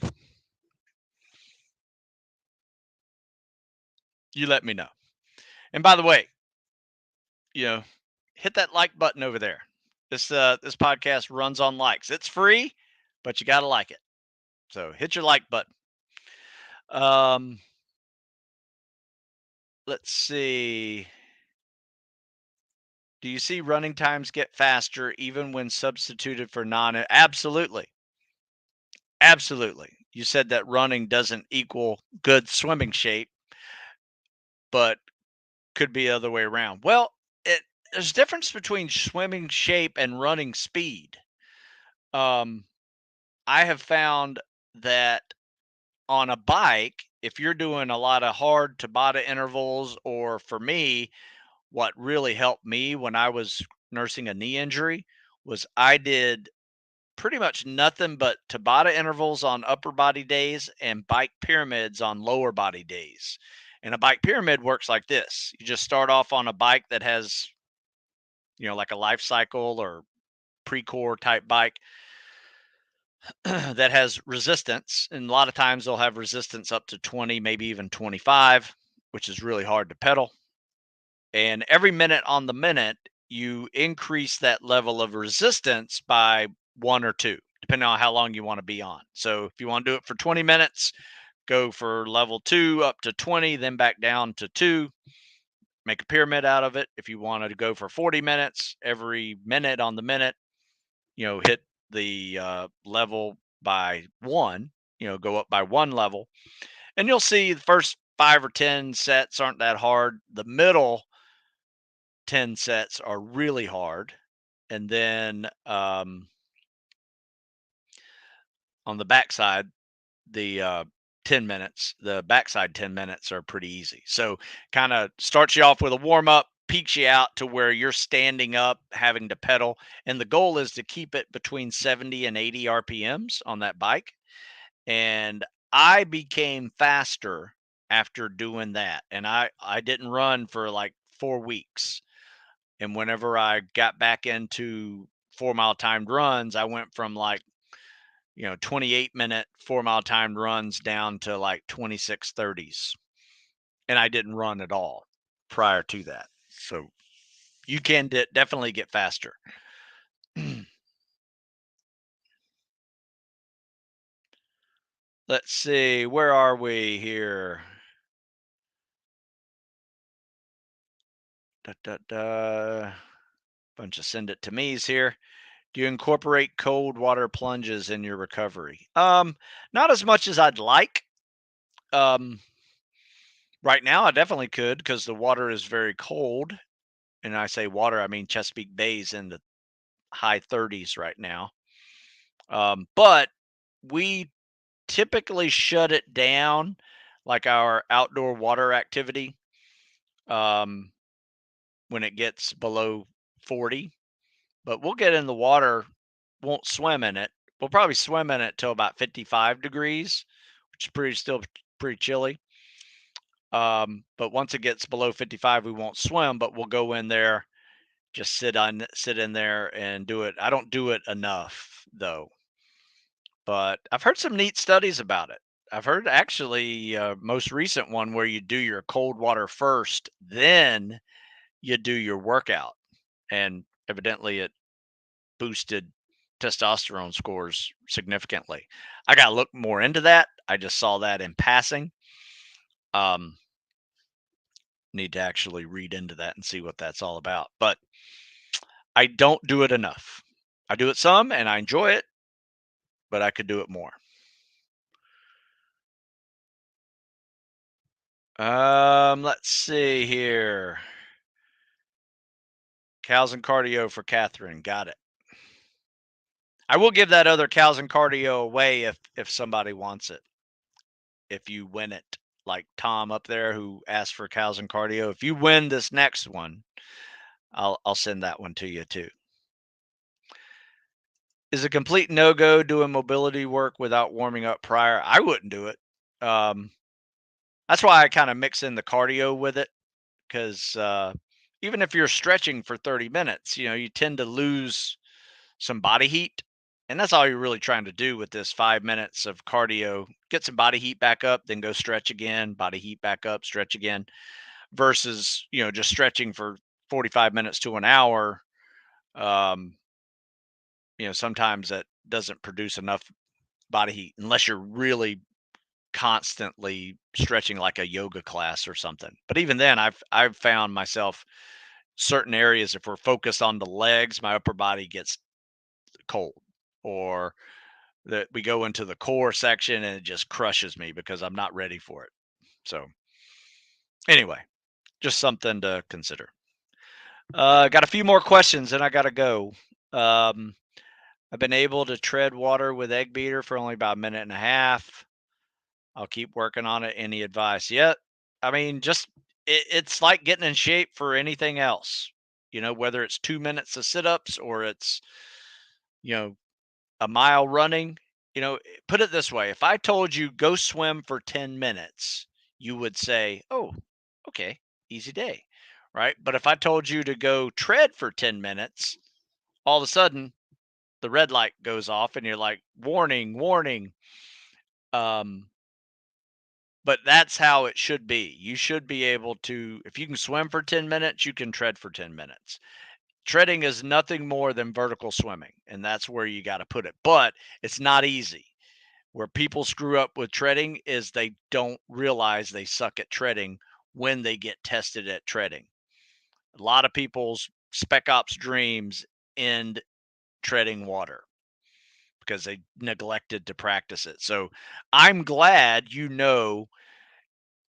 You let me know. And by the way, you know, hit that like button over there. This podcast runs on likes. It's free, but you got to like it. So hit your like button. Um, let's see. Do you see running times get faster even when substituted for non? Absolutely. Absolutely. You said that running doesn't equal good swimming shape, but could be the other way around. Well, there's a difference between swimming shape and running speed. Um, I have found that on a bike, if you're doing a lot of hard Tabata intervals, or for me, what really helped me when I was nursing a knee injury was I did pretty much nothing but Tabata intervals on upper body days and bike pyramids on lower body days. And a bike pyramid works like this. You just start off on a bike that has, like a life cycle or pre-core type bike that has resistance. And a lot of times they'll have resistance up to 20, maybe even 25, which is really hard to pedal. And every minute on the minute, you increase that level of resistance by 1 or 2, depending on how long you want to be on. So if you want to do it for 20 minutes, go for level 2 up to 20, then back down to 2, make a pyramid out of it. If you wanted to go for 40 minutes, every minute on the minute, hit the level by 1, go up by 1 level. And you'll see the first 5 or 10 sets aren't that hard. The middle 10 sets are really hard. And then on the backside, the 10 minutes, the backside 10 minutes are pretty easy. So kind of starts you off with a warm up, peaks you out to where you're standing up, having to pedal. And the goal is to keep it between 70 and 80 RPMs on that bike. And I became faster after doing that. And I didn't run for like 4 weeks. And whenever I got back into 4-mile timed runs, I went from like, 28-minute 4-mile timed runs down to like 26:30s. And I didn't run at all prior to that. So you can definitely get faster. Let's see, where are we here? Da, da, da. Bunch of send it to me's here. Do you incorporate cold water plunges in your recovery? Not as much as I'd like. Um, right now I definitely could because the water is very cold. And I say water, I mean Chesapeake Bay's in the high 30s right now. But we typically shut it down, like our outdoor water activity, um, when it gets below 40. But we'll get in the water, won't swim in it. We'll probably swim in it till about 55 degrees, which is still pretty chilly. But once it gets below 55, we won't swim, but we'll go in there, just sit in there and do it. I don't do it enough though, but I've heard some neat studies about it. I've heard actually most recent one where you do your cold water first, then you do your workout, and evidently it boosted testosterone scores significantly. I got to look more into that. I just saw that in passing. Um, Need to actually read into that and see what that's all about. But I don't do it enough. I do it some and I enjoy it, but I could do it more. Let's see here. Cows and cardio for Catherine. Got it. I will give that other cows and cardio away if somebody wants it. If you win it, like Tom up there who asked for cows and cardio, if you win this next one, I'll send that one to you too. Is a complete no go doing mobility work without warming up prior? I wouldn't do it. Um, that's why I kind of mix in the cardio with it because even if you're stretching for 30 minutes, you tend to lose some body heat. And that's all you're really trying to do with this 5 minutes of cardio. Get some body heat back up, then go stretch again, body heat back up, stretch again, versus, just stretching for 45 minutes to an hour. Um, sometimes that doesn't produce enough body heat unless you're really constantly stretching like a yoga class or something. But even then, I've found myself certain areas, if we're focused on the legs, my upper body gets cold, or that we go into the core section and it just crushes me because I'm not ready for it. So anyway, just something to consider. Got a few more questions and I gotta go. Um, I've been able to tread water with egg beater for only about a minute and a half. I'll keep working on it. Any advice yet? I mean, just it's like getting in shape for anything else. Whether it's 2 minutes of sit-ups or it's you know a mile running. Put it this way: if I told you go swim for 10 minutes, you would say, "Oh, okay, easy day," right? But if I told you to go tread for 10 minutes, all of a sudden the red light goes off, and you're like, "Warning, warning." Um, But that's how it should be. You should be able to, if you can swim for 10 minutes, you can tread for 10 minutes. Treading is nothing more than vertical swimming, and that's where you got to put it. But it's not easy. Where people screw up with treading is they don't realize they suck at treading when they get tested at treading. A lot of people's spec ops dreams end treading water because they neglected to practice it. So I'm glad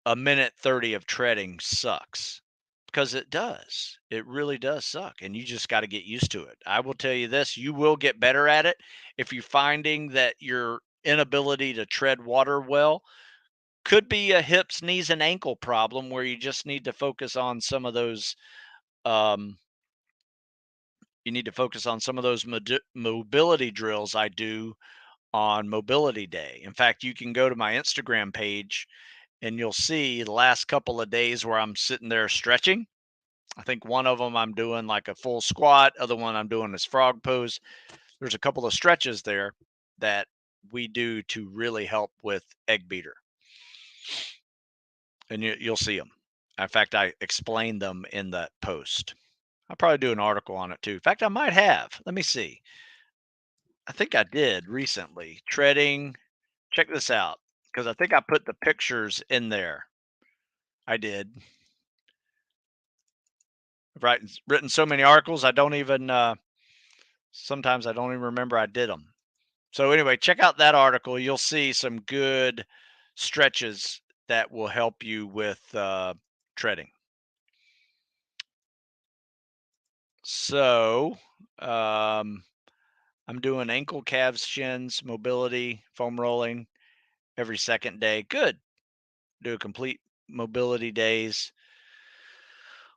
a minute 30 of treading sucks, because it does. It really does suck. And you just got to get used to it. I will tell you this: you will get better at it. If you're finding that your inability to tread water well could be a hips, knees, and ankle problem where you just need to focus on some of those. Um, you need to focus on some of those mobility drills I do on mobility day. In fact, you can go to my Instagram page and you'll see the last couple of days where I'm sitting there stretching. I think one of them I'm doing like a full squat, other one I'm doing this frog pose. There's a couple of stretches there that we do to really help with egg beater, and you'll see them. In fact, I explained them in that post. I'll probably do an article on it too. In fact, I might have. Let me see. I think I did recently. Treading. Check this out because I think I put the pictures in there. I did. I've written so many articles, I don't even, sometimes I don't even remember I did them. So, anyway, check out that article. You'll see some good stretches that will help you with treading. So, um, I'm doing ankle, calves, shins, mobility, foam rolling every second day. Good. Do a complete mobility days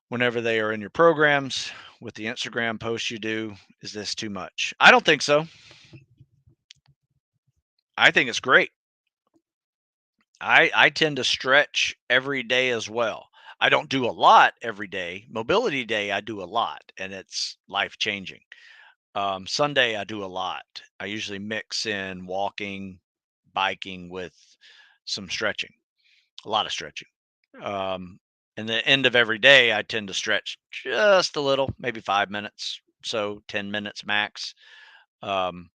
whenever they are in your programs with the Instagram posts you do. Is this too much? I don't think so. I think it's great. I tend to stretch every day as well. I don't do a lot every day. Mobility day, I do a lot, and it's life changing. Sunday, I do a lot. I usually mix in walking, biking with some stretching, a lot of stretching. And the end of every day, I tend to stretch just a little, maybe 5 minutes, so 10 minutes max. Um,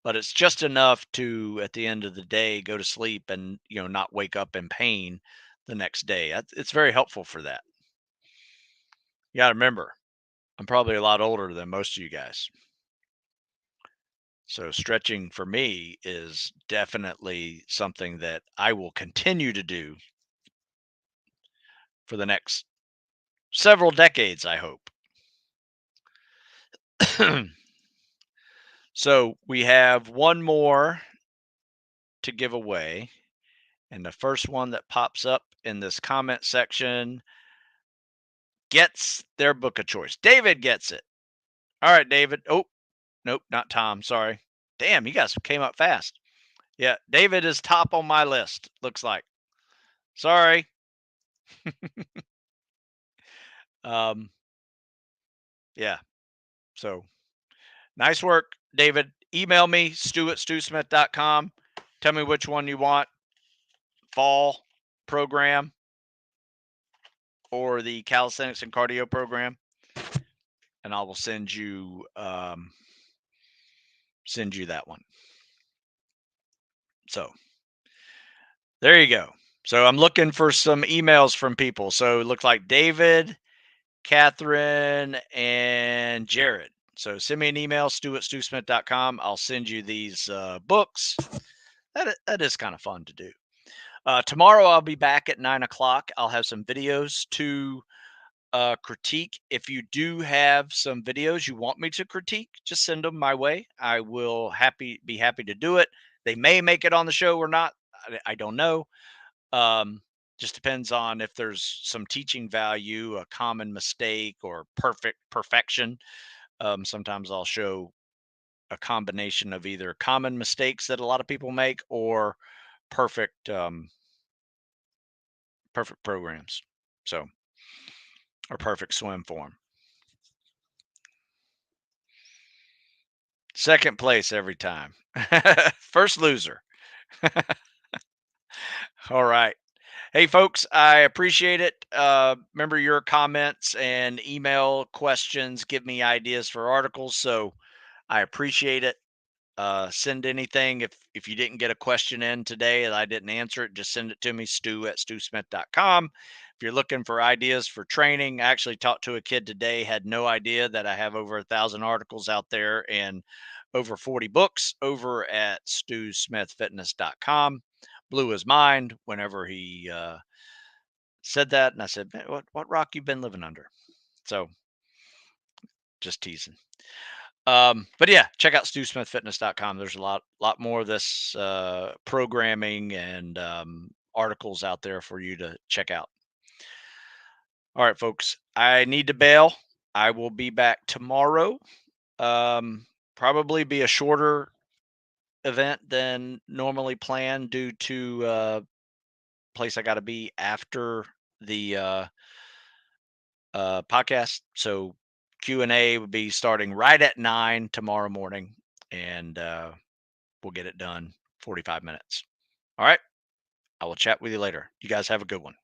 but it's just enough to, at the end of the day, go to sleep and not wake up in pain the next day. It's very helpful for that. You got to remember, I'm probably a lot older than most of you guys, so stretching for me is definitely something that I will continue to do for the next several decades, I hope. So we have one more to give away, and the first one that pops up in this comment section gets their book of choice. David gets it. All right, David. Oh, nope, not Tom. Sorry. Damn, you guys came up fast. Yeah, David is top on my list, looks like. Sorry. Um, yeah. So nice work, David. Email me, stu@stewsmith.com. Tell me which one you want. Fall program or the calisthenics and cardio program, and I will send you that one. So there you go. So I'm looking for some emails from people. So it looks like David, Catherine, and Jared. So send me an email, stu@stewsmith.com. I'll send you these books. That is kind of fun to do. Tomorrow I'll be back at 9 o'clock. I'll have some videos to critique. If you do have some videos you want me to critique, just send them my way. I will be happy to do it. They may make it on the show or not. I don't know. Um, just depends on if there's some teaching value, a common mistake, or perfection. Sometimes I'll show a combination of either common mistakes that a lot of people make or perfect perfect programs. So, or perfect swim form. Second place every time. First loser. All right. Hey, folks, I appreciate it. Remember your comments and email questions, give me ideas for articles. So I appreciate it. Send anything if you didn't get a question in today and I didn't answer it, just send it to me, stu@stewsmith.com. If you're looking for ideas for training, I actually talked to a kid today, had no idea that I have over 1,000 articles out there and over 40 books over at stewsmithfitness.com. Blew his mind whenever he said that. And I said, "Man, what rock you been living under?" So just teasing. But yeah, check out stewsmithfitness.com. There's a lot more of this programming and articles out there for you to check out. All right, folks, I need to bail. I will be back tomorrow. Probably be a shorter event than normally planned due to place I got to be after the podcast. So Q&A would be starting right at 9 tomorrow morning, and we'll get it done 45 minutes. All right. I will chat with you later. You guys have a good one.